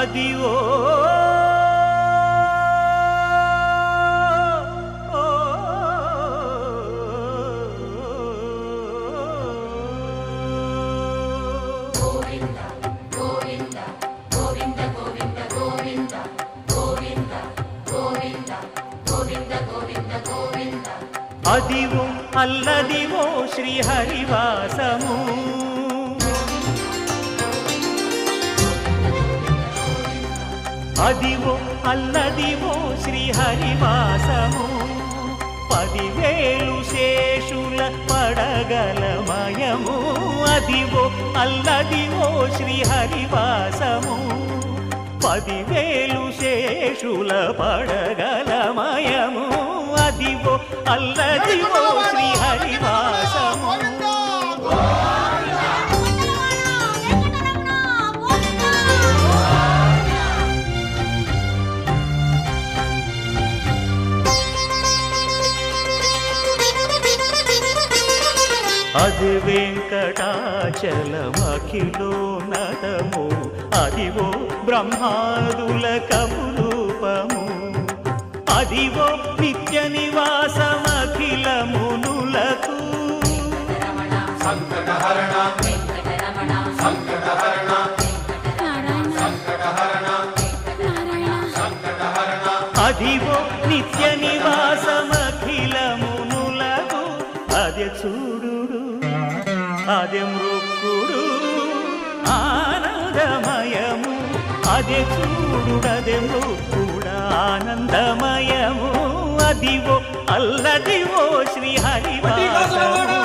అదివో అదివో అల్లదివో శ్రీహరివాసము అదివో అల్లదివో శ్రీహరివాసము 10,000 శేషుల పడగలమయము అదివో అల్లదివో శ్రీహరివాసము 10,000 శేషుల పడగలమయము అదివో అల్లదివో శ్రీహరివాసము అది వెంకటాచలమఖిలో నటము అదివో బ్రహ్మాదుల కపురూపము అదివో నిత్య నివాసమఖిల మునులకు సంకటహరణ సంకటహరణ సంకటహరణ సంకటహరణ అదివో నిత్య నివాసమఖిల మునులకు అదే చూడు అదే మృక్కుడు ఆనందమయము అదే చూడు అదే మృక్కుడు ఆనందమయము అదివో అల్లదివో శ్రీహరివాసము